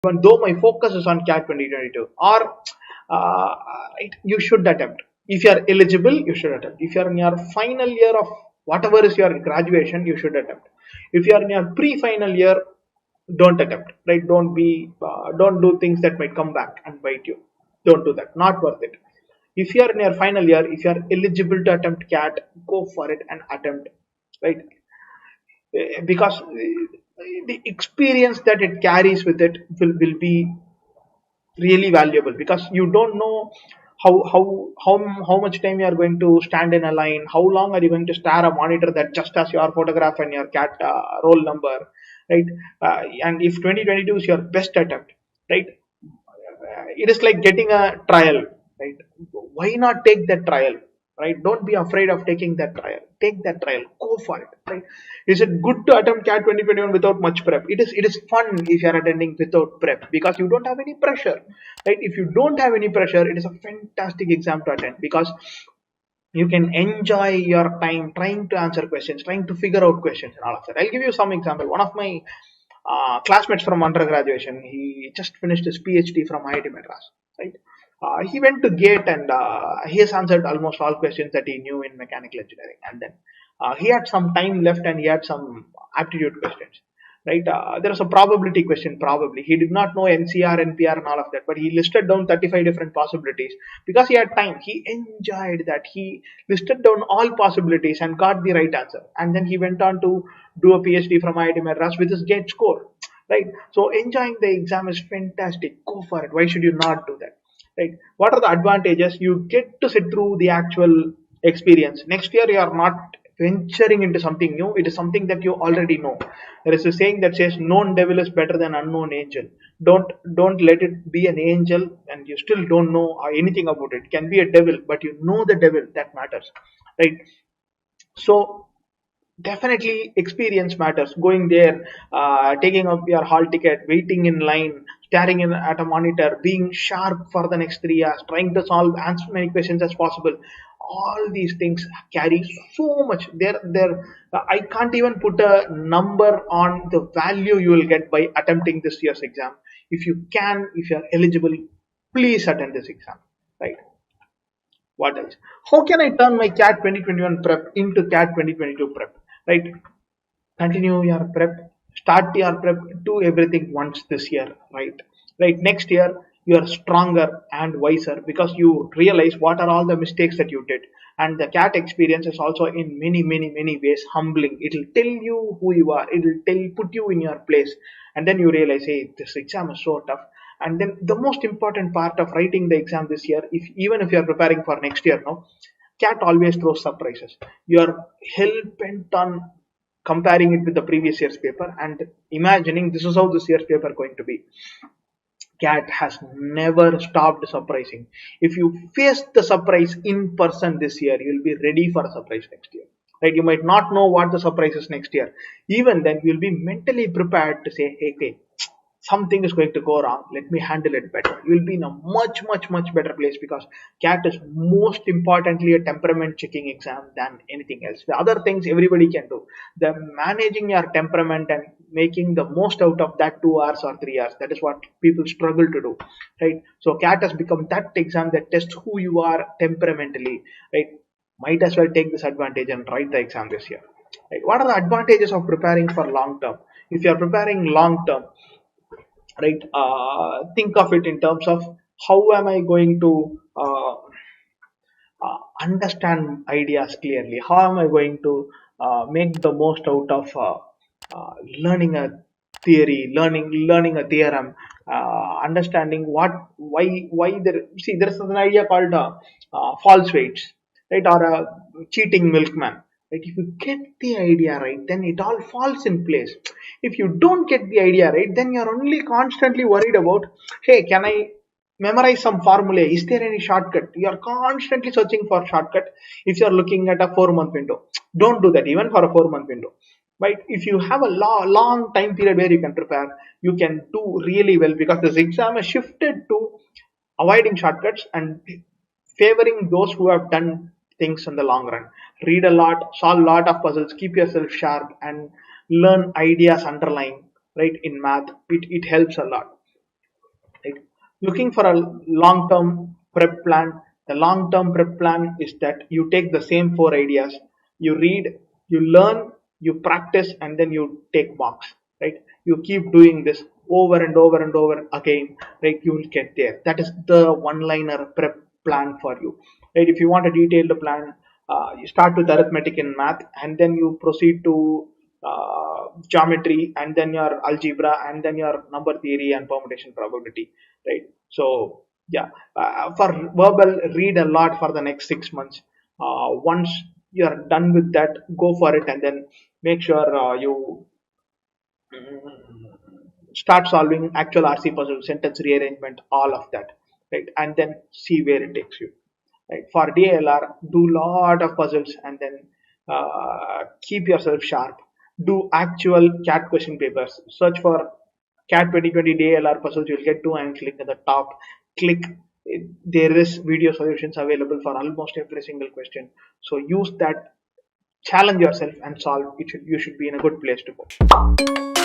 even though my focus is on CAT 2022. Or you should attempt. If you are eligible, you should attempt. If you are in your final year of whatever is your graduation, you should attempt. If you are in your pre-final year, don't attempt, right? Don't do things that might come back and bite you. Don't do that, not worth it. If you are in your final year, if you are eligible to attempt CAT, go for it and attempt, right? Because the experience that it carries with it will be really valuable, because you don't know how much time you are going to stand in a line, how long are you going to stare a monitor that just has your photograph and your CAT roll number, right? And if 2022 is your best attempt, right, it is like getting a trial, right? Why not take that trial, right? Don't be afraid of taking that trial. Take that trial, go for it, right? Is it good to attempt CAT 2021 without much prep? It is fun if you are attending without prep, because you don't have any pressure, right? If you don't have any pressure, it is a fantastic exam to attend, because you can enjoy your time trying to answer questions, trying to figure out questions and all of that. I'll give you some example. One of my classmates from undergraduation, he just finished his PhD from IIT Madras, right? He went to GATE, and he has answered almost all questions that he knew in mechanical engineering. And then he had some time left, and he had some aptitude questions, right? There was a probability question, probably. He did not know NCR, NPR, and all of that, but he listed down 35 different possibilities because he had time. He enjoyed that. He listed down all possibilities and got the right answer. And then he went on to do a PhD from IIT Madras with his GATE score, right? So enjoying the exam is fantastic. Go for it. Why should you not do that, right? What are the advantages? You get to sit through the actual experience. Next year, you are not venturing into something new. It is something that you already know. There is a saying that says known devil is better than unknown angel. Don't let it be an angel and you still don't know anything about it. It can be a devil, but you know the devil. That matters, right? So definitely experience matters. Going there, taking up your hall ticket, waiting in line, staring at a monitor, being sharp for the next 3 hours, trying to answer many questions as possible. All these things carry so much. I can't even put a number on the value you will get by attempting this year's exam. If you can, if you are eligible, please attend this exam, right? What else? How can I turn my CAT 2021 prep into CAT 2022 prep? Right? Continue your prep, start your prep, do everything once this year, right? Right. Next year, you are stronger and wiser because you realize what are all the mistakes that you did. And the CAT experience is also in many, many, many ways humbling. It will tell you who you are, it will put you in your place. And then you realize, hey, this exam is so tough. And then the most important part of writing the exam this year, even if you are preparing for next year, no, CAT always throws surprises. You are hell bent on comparing it with the previous year's paper and imagining this is how this year's paper is going to be. CAT has never stopped surprising. If you face the surprise in person this year, you'll be ready for a surprise next year. Right? You might not know what the surprise is next year. Even then, you'll be mentally prepared to say, hey, something is going to go wrong. Let me handle it better. You will be in a much, much, much better place because CAT is most importantly a temperament checking exam than anything else. The other things everybody can do. The managing your temperament and making the most out of that 2 hours or 3 hours. That is what people struggle to do, right? So CAT has become that exam that tests who you are temperamentally, right? Might as well take this advantage and write the exam this year. Right? What are the advantages of preparing for long term? If you are preparing long term, right, think of it in terms of how am I going to understand ideas clearly, how am I going to make the most out of learning a theory, learning a theorem, understanding why there. See, there's an idea called false weights, right, or a cheating milkman. Right? If you get the idea right, then it all falls in place. If you don't get the idea right, then you're only constantly worried about, hey, can I memorize some formula? Is there any shortcut? You are constantly searching for shortcut. If you are looking at a 4-month window, don't do that even for a 4-month window. Right? If you have a long time period where you can prepare, you can do really well because this exam is shifted to avoiding shortcuts and favoring those who have done things in the long run. Read a lot, solve a lot of puzzles, keep yourself sharp, and learn ideas underlying, right, in math. It helps a lot. right? Looking for a long-term prep plan. The long-term prep plan is that you take the same four ideas, you read, you learn, you practice, and then you take marks, right? You keep doing this over and over and over again, right? You will get there. That is the one-liner prep plan for you, right? If you want a detailed plan, you start with arithmetic and math, and then you proceed to geometry, and then your algebra, and then your number theory and permutation probability, right? So yeah, for verbal, read a lot for the next 6 months. Once you are done with that, go for it, and then make sure you start solving actual RC puzzle, sentence rearrangement, all of that, right? And then see where it takes you, right? For DLR, do lot of puzzles, and then keep yourself sharp. Do actual CAT question papers. Search for CAT 2020 DLR puzzles. You'll get two, and click at the top. Click. There is video solutions available for almost every single question. So use that, challenge yourself, and solve. You should be in a good place to go.